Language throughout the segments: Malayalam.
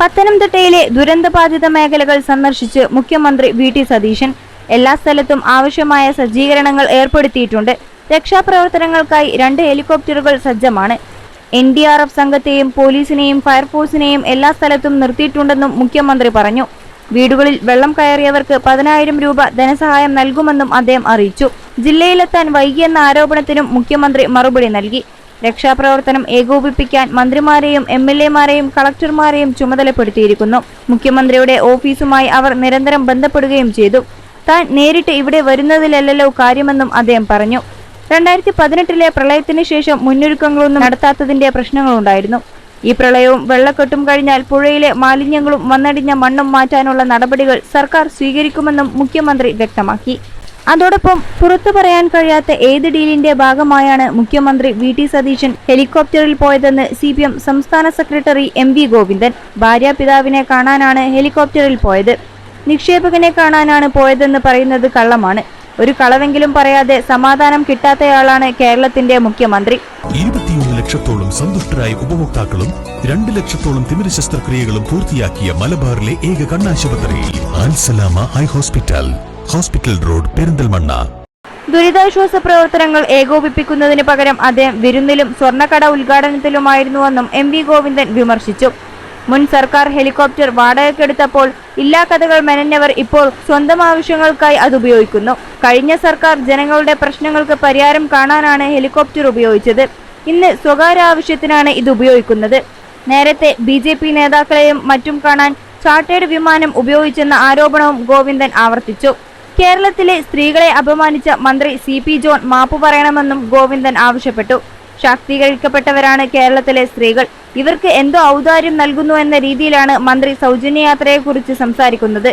പത്തനംതിട്ടയിലെ ദുരന്തബാധിത മേഖലകൾ സന്ദർശിച്ച് മുഖ്യമന്ത്രി വി.ടി. സതീശൻ. എല്ലാ സ്ഥലത്തും ആവശ്യമായ സജ്ജീകരണങ്ങൾ ഏർപ്പെടുത്തിയിട്ടുണ്ട്. രക്ഷാപ്രവർത്തനങ്ങൾക്കായി 2 ഹെലികോപ്റ്ററുകൾ സജ്ജമാണ്. NDRF സംഘത്തെയും പോലീസിനെയും ഫയർഫോഴ്സിനെയും എല്ലാ സ്ഥലത്തും നിർത്തിയിട്ടുണ്ടെന്നും മുഖ്യമന്ത്രി പറഞ്ഞു. വീടുകളിൽ വെള്ളം കയറിയവർക്ക് 10,000 രൂപ ധനസഹായം നൽകുമെന്നും അദ്ദേഹം അറിയിച്ചു. ജില്ലയിലെത്താൻ വൈകിയെന്ന ആരോപണത്തിനും മുഖ്യമന്ത്രി മറുപടി നൽകി. രക്ഷാപ്രവർത്തനം ഏകോപിപ്പിക്കാൻ മന്ത്രിമാരെയും MLA-മാരെയും കളക്ടർമാരെയും ചുമതലപ്പെടുത്തിയിരിക്കുന്നു. മുഖ്യമന്ത്രിയുടെ ഓഫീസുമായി അവർ നിരന്തരം ബന്ധപ്പെടുകയും ചെയ്തു. താൻ നേരിട്ട് ഇവിടെ വരുന്നതിലല്ലോ കാര്യമെന്നും അദ്ദേഹം പറഞ്ഞു. 2018-ലെ പ്രളയത്തിന് ശേഷം മുന്നൊരുക്കങ്ങളൊന്നും നടത്താത്തതിന്റെ പ്രശ്നങ്ങളുണ്ടായിരുന്നു. ഈ പ്രളയവും വെള്ളക്കെട്ടും കഴിഞ്ഞാൽ പുഴയിലെ മാലിന്യങ്ങളും വന്നടിഞ്ഞ മണ്ണും മാറ്റാനുള്ള നടപടികൾ സർക്കാർ സ്വീകരിക്കുമെന്നും മുഖ്യമന്ത്രി വ്യക്തമാക്കി. അതോടൊപ്പം പുറത്തു പറയാൻ കഴിയാത്ത ഏത് ഡീലിന്റെ ഭാഗമായാണ് മുഖ്യമന്ത്രി വി.ടി. സതീശൻ ഹെലികോപ്റ്ററിൽ പോയതെന്ന് CPM സംസ്ഥാന സെക്രട്ടറി MV ഗോവിന്ദൻ. ഭാര്യാപിതാവിനെ കാണാനാണ് ഹെലികോപ്റ്ററിൽ പോയത്. നിക്ഷേപകനെ കാണാനാണ് പോയതെന്ന് പറയുന്നത് കള്ളമാണ്. ഒരു കളവെങ്കിലും പറയാതെ സമാധാനം കിട്ടാത്തയാളാണ് കേരളത്തിന്റെ മുഖ്യമന്ത്രി. 21 ലക്ഷത്തോളം സന്തുഷ്ടരായ ഉപഭോക്താക്കളും 2 ലക്ഷത്തോളം തിമിര ശസ്ത്രക്രിയകളും പൂർത്തിയാക്കിയ മലബാറിലെ ഏക കണ്ണാശുപത്രി Al Salama high hospital, hospital road, Perinthalmanna. ദുരിതാശ്വാസ പ്രവർത്തനങ്ങൾ ഏകോപിപ്പിക്കുന്നതിന് പകരം അദ്ദേഹം വിരുന്നിലും സ്വർണ്ണക്കട ഉദ്ഘാടനത്തിലുമായിരുന്നുവെന്നും MV ഗോവിന്ദൻ വിമർശിച്ചു. മുൻ സർക്കാർ ഹെലികോപ്റ്റർ വാടകയ്ക്കെടുത്തപ്പോൾ ഇല്ലാ കഥകൾ മെനഞ്ഞവർ ഇപ്പോൾ സ്വന്തം ആവശ്യങ്ങൾക്കായി അത് ഉപയോഗിക്കുന്നു. കഴിഞ്ഞ സർക്കാർ ജനങ്ങളുടെ പ്രശ്നങ്ങൾക്ക് പരിഹാരം കാണാനാണ് ഹെലികോപ്റ്റർ ഉപയോഗിച്ചത്. ഇന്ന് സ്വകാര്യ ആവശ്യത്തിനാണ് ഇത് ഉപയോഗിക്കുന്നത്. നേരത്തെ BJP നേതാക്കളെയും മറ്റും കാണാൻ ചാർട്ടേഡ് വിമാനം ഉപയോഗിച്ചെന്ന ആരോപണവും ഗോവിന്ദൻ ആവർത്തിച്ചു. കേരളത്തിലെ സ്ത്രീകളെ അപമാനിച്ച മന്ത്രി CP ജോൺ മാപ്പു പറയണമെന്നും ഗോവിന്ദൻ ആവശ്യപ്പെട്ടു. ശാക്തീകരിക്കപ്പെട്ടവരാണ് കേരളത്തിലെ സ്ത്രീകൾ. ഇവർക്ക് എന്തോ ഔദാര്യം നൽകുന്നു എന്ന രീതിയിലാണ് മന്ത്രി സൗജന്യയാത്രയെക്കുറിച്ച് സംസാരിക്കുന്നത്.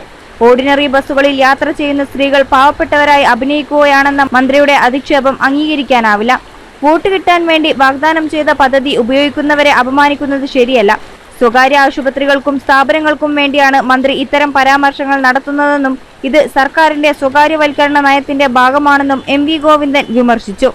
ഓർഡിനറി ബസ്സുകളിൽ യാത്ര ചെയ്യുന്ന സ്ത്രീകൾ പാവപ്പെട്ടവരായി അഭിനയിക്കുകയാണെന്ന മന്ത്രിയുടെ അധിക്ഷേപം അംഗീകരിക്കാനാവില്ല. വോട്ട് കിട്ടാൻ വേണ്ടി വാഗ്ദാനം ചെയ്ത പദ്ധതി ഉപയോഗിക്കുന്നവരെ അപമാനിക്കുന്നത് ശരിയല്ല. സ്വകാര്യ ആശുപത്രികൾക്കും സ്ഥാപനങ്ങൾക്കും വേണ്ടിയാണ് മന്ത്രി ഇത്തരം പരാമർശങ്ങൾ നടത്തുന്നതെന്നും ഇത് സർക്കാരിന്റെ സ്വകാര്യവൽക്കരണ നയത്തിന്റെ ഭാഗമാണെന്നും MV ഗോവിന്ദൻ വിമർശിച്ചു.